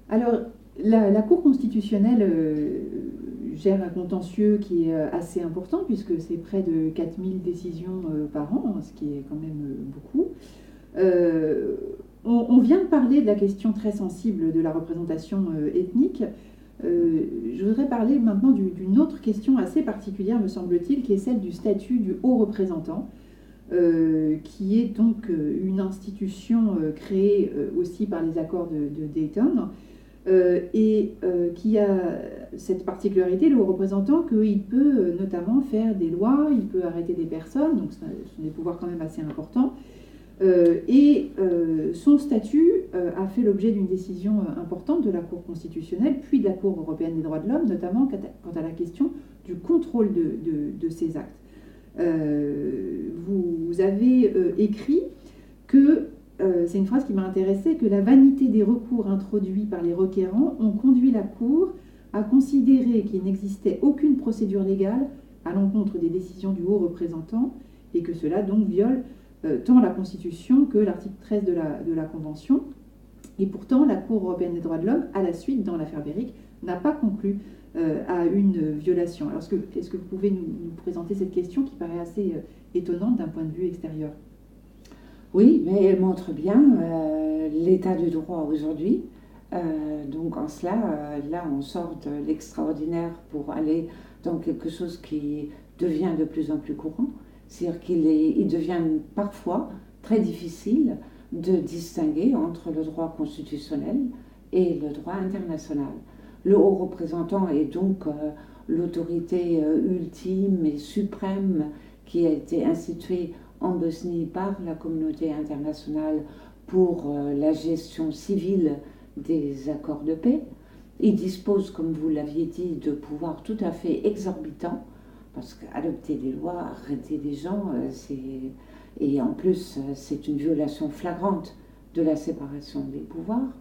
Alors, la Cour constitutionnelle gère un contentieux qui est assez important, puisque c'est près de 4000 décisions par an, ce qui est quand même beaucoup. Euh, on vient de parler de la question très sensible de la représentation ethnique. Je voudrais parler maintenant d'une autre question assez particulière, me semble-t-il, qui est celle du statut du haut représentant, qui est donc une institution créée aussi par les accords de Dayton, qui a cette particularité, le haut représentant, qu'il peut notamment faire des lois, il peut arrêter des personnes, donc ce sont des pouvoirs quand même assez importants. Son statut a fait l'objet d'une décision importante de la Cour constitutionnelle, puis de la Cour européenne des droits de l'homme, notamment quant à la question du contrôle de ces actes. Vous avez écrit que, c'est une phrase qui m'a intéressée, que la vanité des recours introduits par les requérants ont conduit la Cour à considérer qu'il n'existait aucune procédure légale à l'encontre des décisions du haut représentant et que cela donc viole tant la Constitution que l'article 13 de la Convention. Et pourtant, la Cour européenne des droits de l'homme, à la suite, dans l'affaire Béric, n'a pas conclu à une violation. Alors, est-ce que vous pouvez nous présenter cette question qui paraît assez étonnante d'un point de vue extérieur? Oui, mais elle montre bien l'état du droit aujourd'hui. Donc en cela, là, on sort de l'extraordinaire pour aller dans quelque chose qui devient de plus en plus courant. C'est-à-dire il devient parfois très difficile de distinguer entre le droit constitutionnel et le droit international. Le haut représentant est donc l'autorité ultime et suprême qui a été instituée en Bosnie par la communauté internationale pour la gestion civile des accords de paix. Il dispose, comme vous l'aviez dit, de pouvoirs tout à fait exorbitants, parce qu'adopter des lois, arrêter des gens, et en plus, c'est une violation flagrante de la séparation des pouvoirs.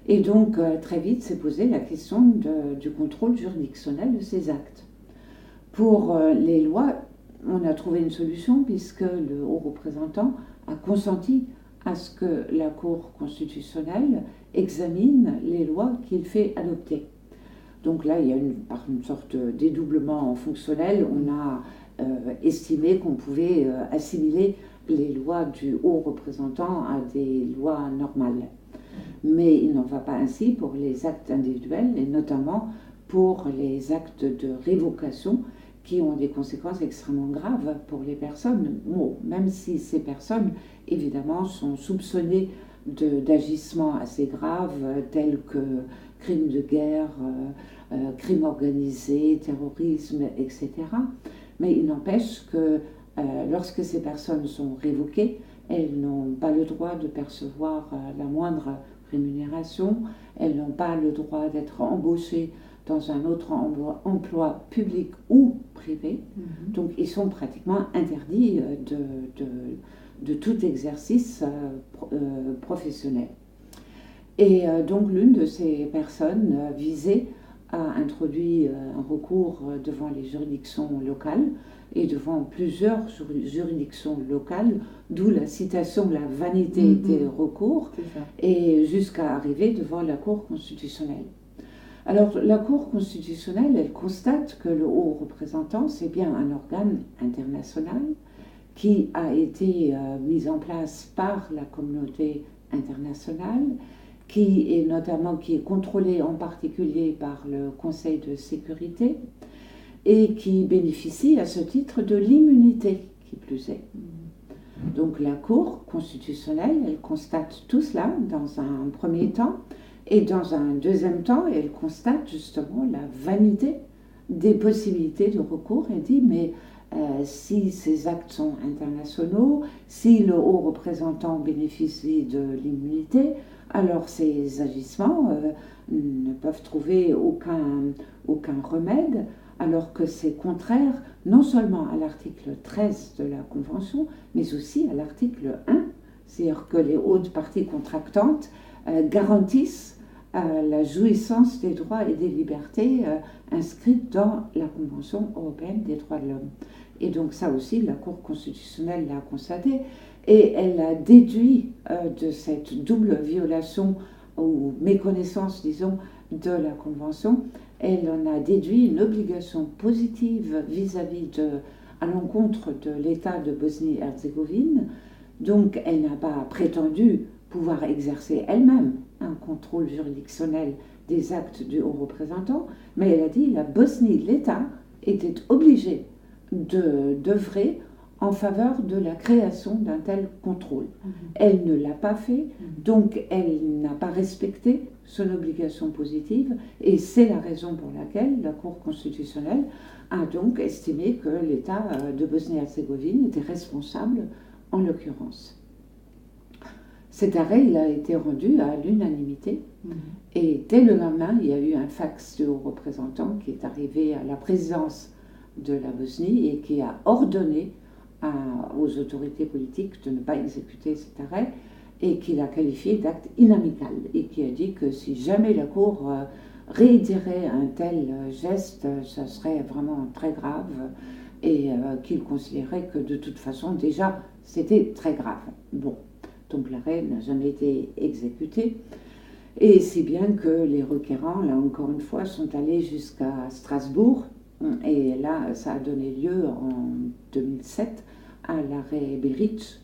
Et donc, très vite, s'est posée la question du contrôle juridictionnel de ces actes. Pour les lois, on a trouvé une solution puisque le haut représentant a consenti à ce que la Cour constitutionnelle examine les lois qu'il fait adopter. Donc là, il y a par une sorte de dédoublement fonctionnel, on a estimé qu'on pouvait assimiler les lois du haut représentant à des lois normales. Mais il n'en va pas ainsi pour les actes individuels et notamment pour les actes de révocation qui ont des conséquences extrêmement graves pour les personnes, bon, même si ces personnes, évidemment, sont soupçonnées d'agissements assez graves, tels que crimes de guerre, crimes organisés, terrorisme, etc. Mais il n'empêche que lorsque ces personnes sont révoquées, elles n'ont pas le droit de percevoir la moindre rémunération, elles n'ont pas le droit d'être embauchées dans un autre emploi public ou privé. Donc ils sont pratiquement interdits de tout exercice professionnel. Et donc l'une de ces personnes visées a introduit un recours devant les juridictions locales et devant plusieurs juridictions locales, d'où la citation la vanité des recours, et jusqu'à arriver devant la Cour constitutionnelle. Alors, la Cour constitutionnelle, elle constate que le haut représentant, c'est bien un organe international qui a été mis en place par la communauté internationale, qui est contrôlé en particulier par le Conseil de sécurité et qui bénéficie à ce titre de l'immunité, qui plus est. Donc la Cour constitutionnelle, elle constate tout cela dans un premier temps. Et dans un deuxième temps, elle constate justement la vanité des possibilités de recours et dit, mais si ces actes sont internationaux, si le haut représentant bénéficie de l'immunité, alors ces agissements ne peuvent trouver aucun remède, alors que c'est contraire non seulement à l'article 13 de la Convention, mais aussi à l'article 1, c'est-à-dire que les hautes parties contractantes garantissent la jouissance des droits et des libertés inscrites dans la Convention européenne des droits de l'homme. Et donc ça aussi, la Cour constitutionnelle l'a constaté, et elle a déduit de cette double violation ou méconnaissance, disons, de la Convention, elle en a déduit une obligation positive à l'encontre de l'État de Bosnie-Herzégovine. Donc, elle n'a pas prétendu pouvoir exercer elle-même un contrôle juridictionnel des actes du haut représentant, mais elle a dit que la Bosnie, l'État, était obligé d'œuvrer en faveur de la création d'un tel contrôle. Elle ne l'a pas fait, donc elle n'a pas respecté son obligation positive, et c'est la raison pour laquelle la Cour constitutionnelle a donc estimé que l'État de Bosnie-Herzégovine était responsable en l'occurrence. Cet arrêt, il a été rendu à l'unanimité, et dès le lendemain, il y a eu un fax du haut représentant qui est arrivé à la présidence de la Bosnie et qui a ordonné aux autorités politiques de ne pas exécuter cet arrêt, et qui l'a qualifié d'acte inamical, et qui a dit que si jamais la Cour réitérait un tel geste, ça serait vraiment très grave, et qu'il considérait que de toute façon, déjà, c'était très grave. Bon, donc l'arrêt n'a jamais été exécuté, et si bien que les requérants, là encore une fois, sont allés jusqu'à Strasbourg, et là, ça a donné lieu en 2007 à l'arrêt Beric,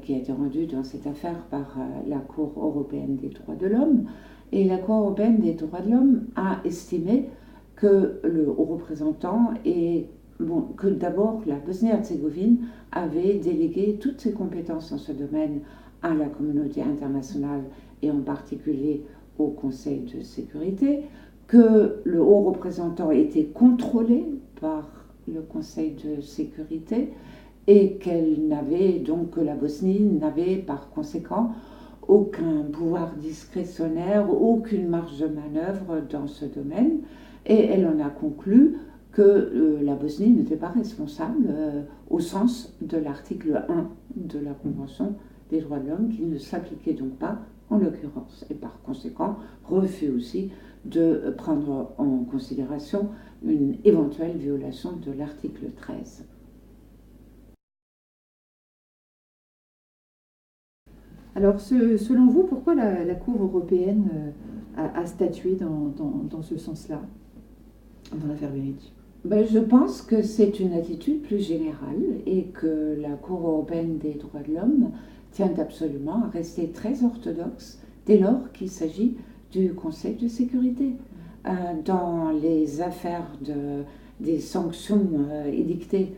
qui a été rendu dans cette affaire par la Cour européenne des droits de l'homme. Et la Cour européenne des droits de l'homme a estimé que le haut représentant que d'abord la Bosnie-Herzégovine avait délégué toutes ses compétences dans ce domaine à la communauté internationale et en particulier au Conseil de sécurité, que le haut représentant était contrôlé par le Conseil de sécurité, et que la Bosnie n'avait par conséquent aucun pouvoir discrétionnaire, aucune marge de manœuvre dans ce domaine, et elle en a conclu que la Bosnie n'était pas responsable au sens de l'article 1 de la Convention des droits de l'homme, qui ne s'appliquait donc pas en l'occurrence, et par conséquent refus aussi de prendre en considération une éventuelle violation de l'article 13. Alors, selon vous, pourquoi la Cour européenne a statué dans ce sens-là, dans l'affaire Beric? Je pense que c'est une attitude plus générale, et que la Cour européenne des droits de l'homme tient absolument à rester très orthodoxe dès lors qu'il s'agit du Conseil de sécurité. Dans les affaires des sanctions édictées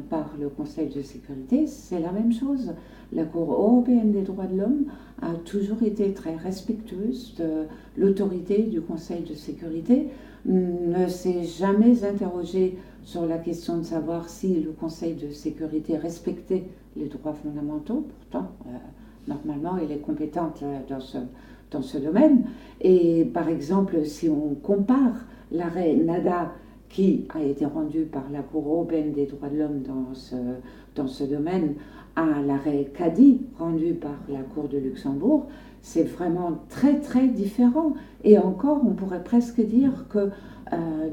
par le Conseil de sécurité, c'est la même chose. La Cour européenne des droits de l'homme a toujours été très respectueuse de l'autorité du Conseil de sécurité, ne s'est jamais interrogée sur la question de savoir si le Conseil de sécurité respectait les droits fondamentaux. Pourtant, normalement, elle est compétente dans ce domaine. Et par exemple, si on compare l'arrêt Nada, qui a été rendu par la Cour européenne des droits de l'homme dans ce domaine, à l'arrêt Cadi, rendu par la Cour de Luxembourg, c'est vraiment très très différent. Et encore, on pourrait presque dire que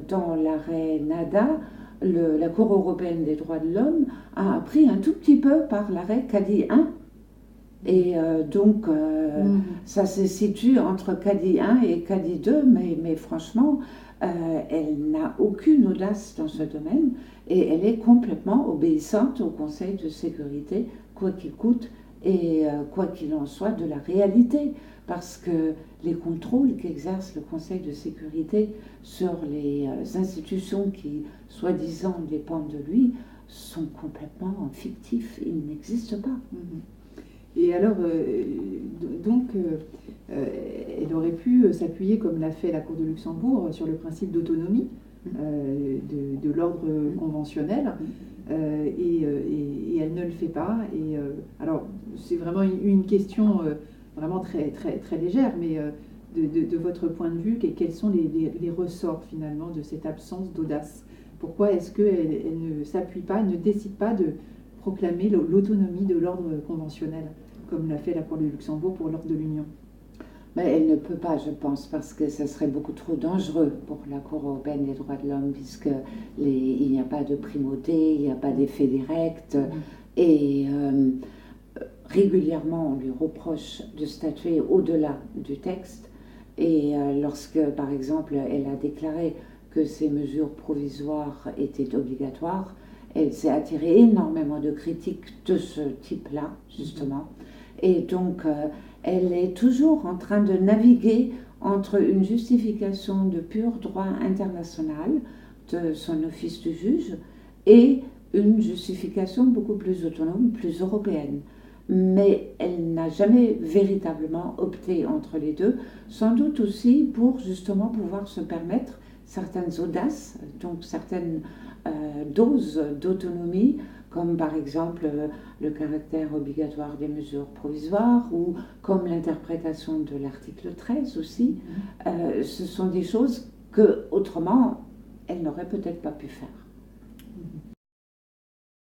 dans l'arrêt Nada, la Cour européenne des droits de l'homme a appris un tout petit peu par l'arrêt Cadi 1. Et donc, ça se situe entre Cadi 1 et Cadi 2, mais franchement, elle n'a aucune audace dans ce domaine, et elle est complètement obéissante au Conseil de sécurité, quoi qu'il coûte, et quoi qu'il en soit de la réalité, parce que les contrôles qu'exerce le Conseil de sécurité sur les institutions qui, soi-disant, dépendent de lui, sont complètement fictifs, ils n'existent pas. Et alors, elle aurait pu s'appuyer, comme l'a fait la Cour de Luxembourg, sur le principe d'autonomie de l'ordre conventionnel, et elle ne le fait pas. Et alors, c'est vraiment une question vraiment très, très, très légère, mais de votre point de vue, quels sont les ressorts finalement de cette absence d'audace? Pourquoi est-ce qu'elle ne s'appuie pas, ne décide pas de proclamer l'autonomie de l'ordre conventionnel, comme l'a fait la Cour de Luxembourg pour l'ordre de l'Union? Mais elle ne peut pas, je pense, parce que ce serait beaucoup trop dangereux pour la Cour européenne des droits de l'homme, puisqu'il n'y a pas de primauté, il n'y a pas d'effet direct. Et régulièrement, on lui reproche de statuer au-delà du texte. Et lorsque, par exemple, elle a déclaré que ces mesures provisoires étaient obligatoires, elle s'est attirée énormément de critiques de ce type-là, justement. Et donc, elle est toujours en train de naviguer entre une justification de pur droit international de son office de juge et une justification beaucoup plus autonome, plus européenne. Mais elle n'a jamais véritablement opté entre les deux, sans doute aussi pour justement pouvoir se permettre certaines audaces, donc certaines doses d'autonomie, comme par exemple le caractère obligatoire des mesures provisoires ou comme l'interprétation de l'article 13 aussi. Ce sont des choses que autrement elle n'aurait peut-être pas pu faire.